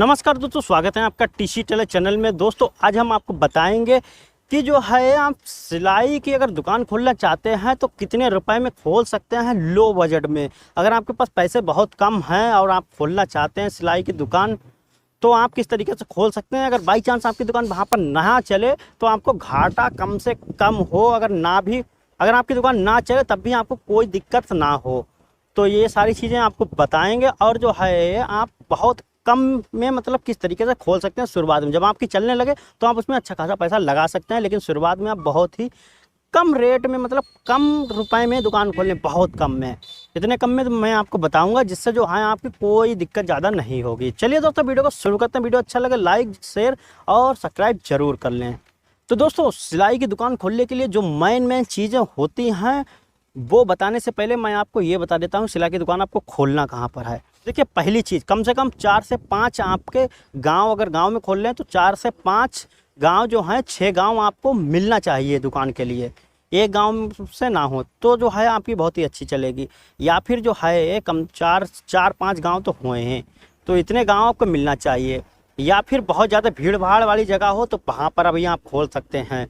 नमस्कार दोस्तों, स्वागत है आपका टीसी टेलर चैनल में। दोस्तों आज हम आपको बताएंगे कि जो है आप सिलाई की अगर दुकान खोलना चाहते हैं तो कितने रुपए में खोल सकते हैं लो बजट में। अगर आपके पास पैसे बहुत कम हैं और आप खोलना चाहते हैं सिलाई की दुकान तो आप किस तरीके से खोल सकते हैं। अगर बाई चांस आपकी दुकान वहाँ पर ना चले तो आपको घाटा कम से कम हो, अगर आपकी दुकान ना चले तब भी आपको कोई दिक्कत ना हो। तो ये सारी चीज़ें आपको बताएंगे और जो है आप बहुत कम में मतलब किस तरीके से खोल सकते हैं। शुरुआत में जब आपकी चलने लगे तो आप उसमें अच्छा खासा पैसा लगा सकते हैं, लेकिन शुरुआत में आप बहुत ही कम रेट में मतलब कम रुपए में दुकान खोलें, बहुत कम में। इतने कम में तो मैं आपको बताऊंगा जिससे जो है आपकी कोई दिक्कत ज़्यादा नहीं होगी। चलिए दोस्तों वीडियो को शुरू करते हैं। वीडियो अच्छा लगे लाइक शेयर और सब्सक्राइब जरूर कर लें। तो दोस्तों सिलाई की दुकान खोलने के लिए जो मेन चीज़ें होती हैं वो बताने से पहले मैं आपको ये बता देता हूँ सिलाई की दुकान आपको खोलना कहाँ पर है। देखिए पहली चीज़, कम से कम 4 से 5 आपके गांव, अगर गांव में खोल रहे हैं तो 4 से 5 गांव जो हैं, 6 गांव आपको मिलना चाहिए दुकान के लिए। एक गांव से ना हो तो जो है आपकी बहुत ही अच्छी चलेगी। या फिर जो है कम 4-5 गांव तो हुए हैं तो इतने गांव आपको मिलना चाहिए। या फिर बहुत ज़्यादा भीड़ भाड़ वाली जगह हो तो वहाँ पर अभी आप खोल सकते हैं।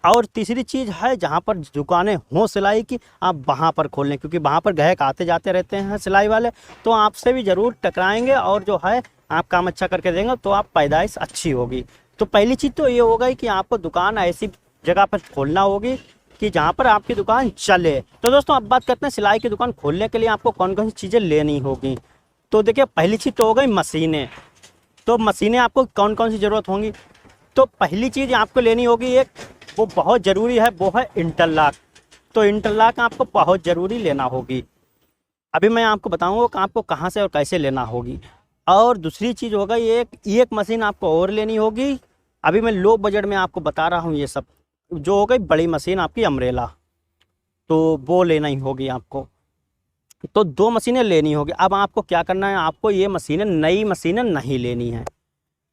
और तीसरी चीज़ है जहाँ पर दुकानें हों सिलाई की, आप वहाँ पर खोल लें, क्योंकि वहाँ पर ग्राहक आते जाते रहते हैं सिलाई वाले, तो आपसे भी ज़रूर टकराएंगे और जो है आप काम अच्छा करके देंगे तो आप पैदाइश अच्छी होगी। तो पहली चीज़ तो ये होगा कि आपको दुकान ऐसी जगह पर खोलना होगी कि जहाँ पर आपकी दुकान चले। तो दोस्तों अब बात करते हैं सिलाई की दुकान खोलने के लिए आपको कौन कौन सी चीज़ें लेनी होगी। तो देखिए पहली चीज़ तो हो गई मशीनें। तो मशीनें आपको कौन कौन सी ज़रूरत होंगी। तो पहली चीज़ आपको लेनी होगी, एक वो बहुत ज़रूरी है, वो है इंटरलॉक। तो इंटरलॉक आपको बहुत ज़रूरी लेना होगी। अभी मैं आपको बताऊंगा कि आपको कहाँ से और कैसे लेना होगी। और दूसरी चीज़ होगा एक मशीन आपको और लेनी होगी। अभी मैं लो बजट में आपको बता रहा हूँ ये सब। जो हो गई बड़ी मशीन आपकी अम्ब्रेला, तो वो लेना ही होगी आपको। तो 2 मशीनें लेनी होगी। अब आपको क्या करना है, आपको ये मशीनें नई मशीनें नहीं लेनी है।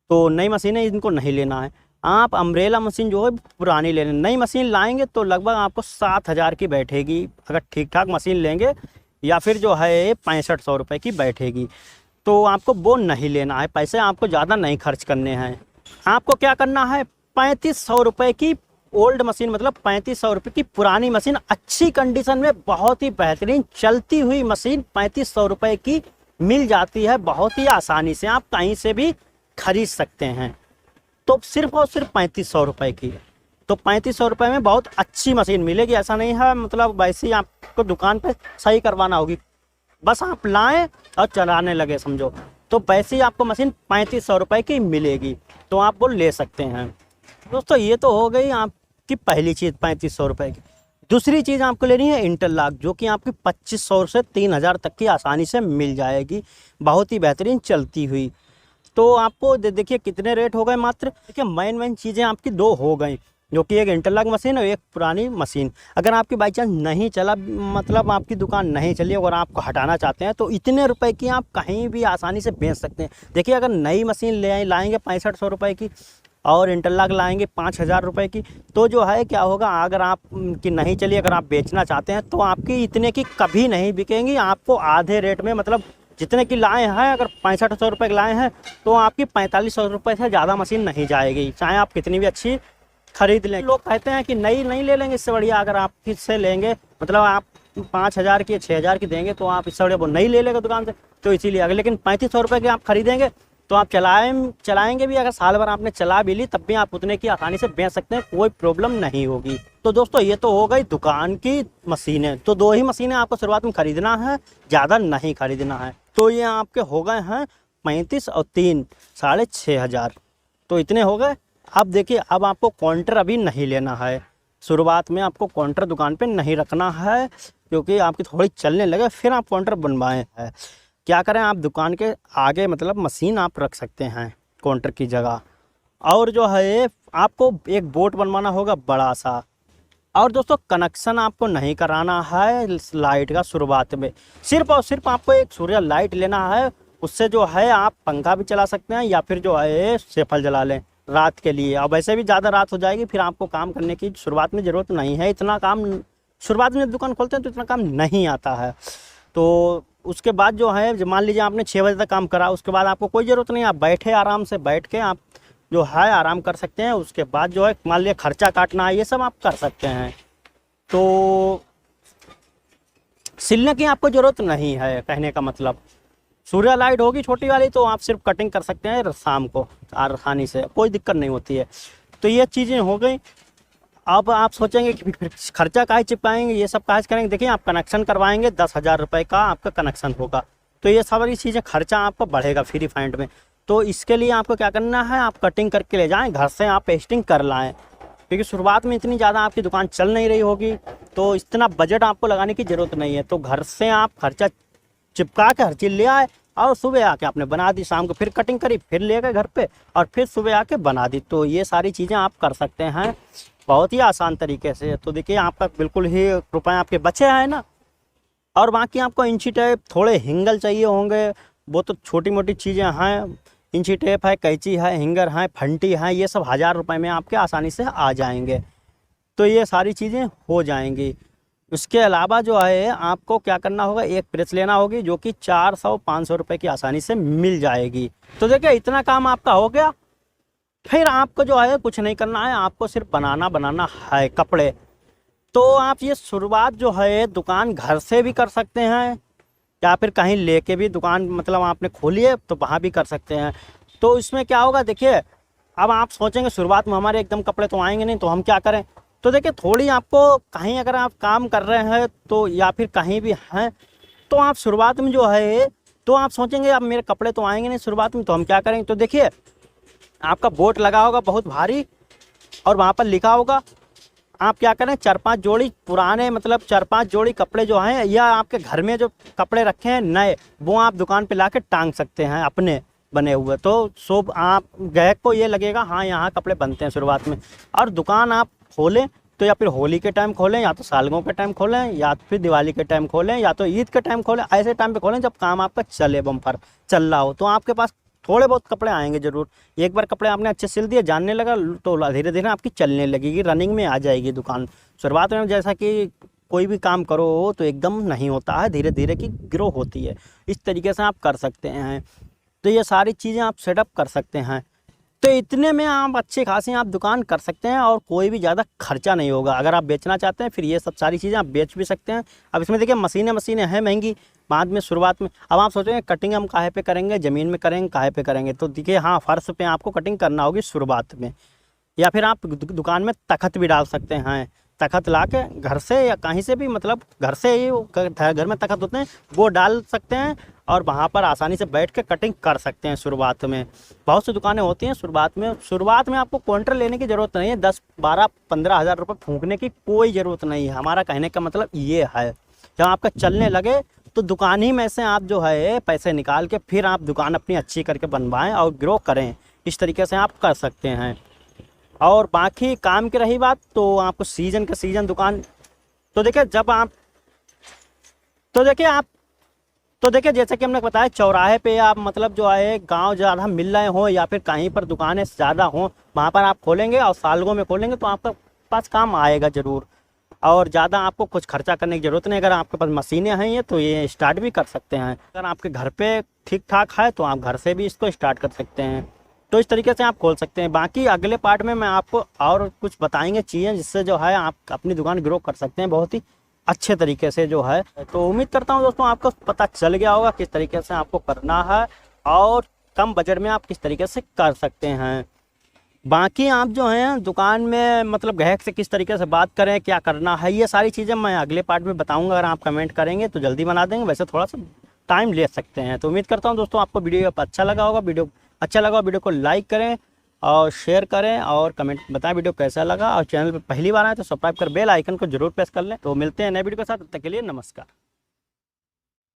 तो नई मशीनें इनको नहीं लेना है। आप अम्ब्रेला मशीन जो है पुरानी लेना। नई मशीन लाएंगे तो लगभग आपको 7,000 की बैठेगी अगर ठीक ठाक मशीन लेंगे, या फिर जो है 6500 रुपये की बैठेगी। तो आपको वो नहीं लेना है, पैसे आपको ज़्यादा नहीं खर्च करने हैं। आपको क्या करना है, 3500 रुपये की ओल्ड मशीन, मतलब 3500 रुपये की पुरानी मशीन, अच्छी कंडीशन में बहुत ही बेहतरीन चलती हुई मशीन 3500 रुपये की मिल जाती है बहुत ही आसानी से। आप कहीं से भी खरीद सकते हैं। तो सिर्फ और सिर्फ 3500 रुपये की। तो 3500 रुपये में बहुत अच्छी मशीन मिलेगी। ऐसा नहीं है मतलब वैसे ही आपको दुकान पे सही करवाना होगी, बस आप लाएं और चलाने लगे समझो, तो वैसे ही आपको मशीन 3500 रुपये की मिलेगी। तो आप वो ले सकते हैं। दोस्तों ये तो हो गई आपकी पहली चीज़ 3500 रुपये की। दूसरी चीज़ आपको लेनी है इंटरलॉक, जो कि आपकी 2500 से 3000 तक की आसानी से मिल जाएगी, बहुत ही बेहतरीन चलती हुई। तो आपको देखिए कितने रेट हो गए मात्र। देखिए मेन चीज़ें आपकी 2 हो गई, जो कि एक इंटरलॉक मशीन और एक पुरानी मशीन। अगर आपकी बाई चांस नहीं चला, मतलब आपकी दुकान नहीं चली और आपको हटाना चाहते हैं, तो इतने रुपए की आप कहीं भी आसानी से बेच सकते हैं। देखिए अगर नई मशीन लाएंगे 6500 रुपये की और इंटरलॉक लाएंगे 5000 रुपये की, तो जो है क्या होगा, अगर आप की नहीं चली, अगर आप बेचना चाहते हैं तो आपकी इतने की कभी नहीं बिकेंगी। आपको आधे रेट में, मतलब जितने की लाए हैं, अगर 6500 रुपये की लाए हैं तो आपकी 4500 रुपये से ज़्यादा मशीन नहीं जाएगी, चाहे आप कितनी भी अच्छी खरीद लें। लोग कहते हैं कि नई नहीं ले लेंगे, इससे बढ़िया अगर आप किससे लेंगे, मतलब आप 5000 की 6000 की देंगे तो आप इससे बढ़िया वो नहीं ले लेंगे दुकान से। तो इसीलिए अगर लेकिन 3500 रुपये के आप खरीदेंगे तो आप चलाएंगे भी, अगर साल भर आपने चला भी ली तब भी आप उतने की आसानी से बेच सकते हैं, कोई प्रॉब्लम नहीं होगी। तो दोस्तों ये तो हो गई दुकान की मशीनें। तो 2 ही मशीनें आपको शुरुआत में खरीदना है, ज़्यादा नहीं खरीदना है। तो ये आपके हो गए हैं 35 और 3 6500। तो इतने हो गए। अब देखिए अब आपको काउंटर अभी नहीं लेना है। शुरुआत में आपको काउंटर दुकान पे नहीं रखना है, क्योंकि आपकी थोड़ी चलने लगे फिर आप काउंटर बनवाएं हैं। क्या करें, आप दुकान के आगे मतलब मशीन आप रख सकते हैं काउंटर की जगह। और जो है आपको एक बोर्ड बनवाना होगा बड़ा सा। और दोस्तों कनेक्शन आपको नहीं कराना है लाइट का शुरुआत में, सिर्फ और सिर्फ आपको एक सूर्य लाइट लेना है। उससे जो है आप पंखा भी चला सकते हैं या फिर जो है सेफल जला लें रात के लिए। अब वैसे भी ज़्यादा रात हो जाएगी, फिर आपको काम करने की शुरुआत में ज़रूरत नहीं है। इतना काम शुरुआत में दुकान खोलते हैं तो इतना काम नहीं आता है। तो उसके बाद जो है मान लीजिए आपने 6 बजे तक काम करा, उसके बाद आपको कोई ज़रूरत नहीं, आप बैठे आराम से बैठ के आप जो है आराम कर सकते हैं। उसके बाद जो है मान लीजिए खर्चा काटना है, ये सब आप कर सकते हैं। तो सिलने की आपको ज़रूरत नहीं है, कहने का मतलब सूर्य लाइट होगी छोटी वाली तो आप सिर्फ कटिंग कर सकते हैं शाम को आसानी से, कोई दिक्कत नहीं होती है। तो ये चीज़ें हो गई। अब आप सोचेंगे कि फिर खर्चा काहे चिपकाएंगे, ये सब काहे करेंगे। देखिए आप कनेक्शन करवाएंगे 10,000 रुपये का आपका कनेक्शन होगा, तो ये सारी चीज़ें खर्चा आपका बढ़ेगा फ्री फाइंड में। तो इसके लिए आपको क्या करना है, आप कटिंग करके ले जाएं, घर से आप पेस्टिंग कर लाएं, क्योंकि शुरुआत में इतनी ज़्यादा आपकी दुकान चल नहीं रही होगी, तो इतना बजट आपको लगाने की ज़रूरत नहीं है। तो घर से आप खर्चा चिपका के हर चीज़ ले आए और सुबह आके आपने बना दी, शाम को फिर कटिंग करी, फिर ले गए घर पे और फिर सुबह आके बना दी। तो ये सारी चीज़ें आप कर सकते हैं बहुत ही आसान तरीके से। तो देखिए आपका बिल्कुल ही रुपए आपके बचे हैं ना। और बाकी आपको इंची टेप, थोड़े हिंगल चाहिए होंगे, वो तो छोटी मोटी चीज़ें हैं। इंची टेप है, कैंची है, हिंगर है, फंटी है, ये सब 1000 रुपये में आपके आसानी से आ जाएंगे। तो ये सारी चीज़ें हो जाएंगी। उसके अलावा जो है आपको क्या करना होगा, एक प्रेस लेना होगी जो कि 400-500 रुपये की आसानी से मिल जाएगी। तो देखिए इतना काम आपका हो गया। फिर आपको जो है कुछ नहीं करना है, आपको सिर्फ बनाना है कपड़े। तो आप ये शुरुआत जो है दुकान घर से भी कर सकते हैं या फिर कहीं लेके भी दुकान मतलब आपने खोली है तो वहाँ भी कर सकते हैं। तो इसमें क्या होगा, देखिए अब आप सोचेंगे शुरुआत में हमारे एकदम कपड़े तो आएंगे नहीं, तो हम क्या करें। तो देखिए थोड़ी आपको कहीं अगर आप काम कर रहे हैं तो या फिर कहीं भी हैं तो आप शुरुआत में जो है तो आप सोचेंगे अब मेरे कपड़े तो आएंगे नहीं शुरुआत में, तो हम क्या करेंगे। तो देखिए आपका बोर्ड लगा होगा बहुत भारी और वहाँ पर लिखा होगा, आप क्या करें 4-5 जोड़ी पुराने मतलब 4-5 जोड़ी कपड़े जो हैं या आपके घर में जो कपड़े रखे हैं नए, वो आप दुकान पे लाके टांग सकते हैं अपने बने हुए। तो सब आप ग्राहक को ये लगेगा हाँ यहाँ कपड़े बनते हैं शुरुआत में। और दुकान आप खोलें तो या फिर होली के टाइम खोलें, या तो सालगों के टाइम खोलें, या फिर दिवाली के टाइम खोलें, या तो ईद के टाइम खोलें। ऐसे टाइम पे खोलें जब काम आपका चले बम्पर चल रहा हो, तो आपके पास थोड़े बहुत कपड़े आएंगे ज़रूर। एक बार कपड़े आपने अच्छे सिल दिए, जानने लगा, तो धीरे धीरे आपकी चलने लगेगी, रनिंग में आ जाएगी दुकान। शुरुआत में जैसा कि कोई भी काम करो तो एकदम नहीं होता है, धीरे धीरे की ग्रो होती है। इस तरीके से आप कर सकते हैं। तो ये सारी चीज़ें आप सेटअप कर सकते हैं। तो इतने में आप अच्छी खासी आप दुकान कर सकते हैं और कोई भी ज़्यादा खर्चा नहीं होगा। अगर आप बेचना चाहते हैं फिर ये सब सारी चीज़ें आप बेच भी सकते हैं। अब इसमें देखिए मशीनें हैं महंगी, बाद में शुरुआत में अब आप सोचेंगे कटिंग हम काहे पे करेंगे, ज़मीन में करेंगे, काहे पे करेंगे। तो देखिए हाँ फर्श पे आपको कटिंग करना होगी शुरुआत में, या फिर आप दुकान में तख़त भी डाल सकते हैं। तख़त ला के घर से या कहीं से भी मतलब घर से ही घर में तख़त होते हैं वो डाल सकते हैं और वहाँ पर आसानी से बैठ के कटिंग कर सकते हैं। शुरुआत में बहुत सी दुकानें होती हैं, शुरुआत में आपको काउंटर लेने की ज़रूरत नहीं है। 10-12-15 हज़ार रुपये फूंकने की कोई ज़रूरत नहीं है। हमारा कहने का मतलब ये है जब आपका चलने लगे तो दुकान ही में से आप जो है पैसे निकाल के फिर आप दुकान अपनी अच्छी करके बनवाएं और ग्रो करें। इस तरीके से आप कर सकते हैं। और बाकी काम की रही बात तो आपको सीज़न के सीज़न दुकान तो देखिए जैसे कि हमने बताया चौराहे पे आप मतलब जो है गांव ज़्यादा मिल रहे हों या फिर कहीं पर दुकानें ज़्यादा हों वहाँ पर आप खोलेंगे और सालगों में खोलेंगे तो आपका पास काम आएगा ज़रूर। और ज़्यादा आपको कुछ खर्चा करने की ज़रूरत नहीं। अगर आपके पास मशीनें हैं ये तो ये स्टार्ट भी कर सकते हैं। अगर आपके घर पे ठीक ठाक है तो आप घर से भी इसको स्टार्ट कर सकते हैं। तो इस तरीके से आप खोल सकते हैं। बाकी अगले पार्ट में मैं आपको और कुछ बताएंगे चीज़ें जिससे जो है आप अपनी दुकान ग्रो कर सकते हैं बहुत ही अच्छे तरीके से जो है। तो उम्मीद करता हूँ दोस्तों आपको पता चल गया होगा किस तरीके से आपको करना है और कम बजट में आप किस तरीके से कर सकते हैं। बाकी आप जो हैं दुकान में मतलब ग्राहक से किस तरीके से बात करें, क्या करना है, ये सारी चीज़ें मैं अगले पार्ट में बताऊंगा। अगर आप कमेंट करेंगे तो जल्दी बना देंगे, वैसे थोड़ा सा टाइम ले सकते हैं। तो उम्मीद करता हूं दोस्तों आपको वीडियो अच्छा लगा होगा। वीडियो को लाइक करें और शेयर करें और कमेंट बताएं वीडियो कैसा लगा। और चैनल पर पहली बार आए तो सब्सक्राइब कर बेल आइकन को जरूर प्रेस कर लें। तो मिलते हैं नए वीडियो के साथ, तब तक के लिए नमस्कार।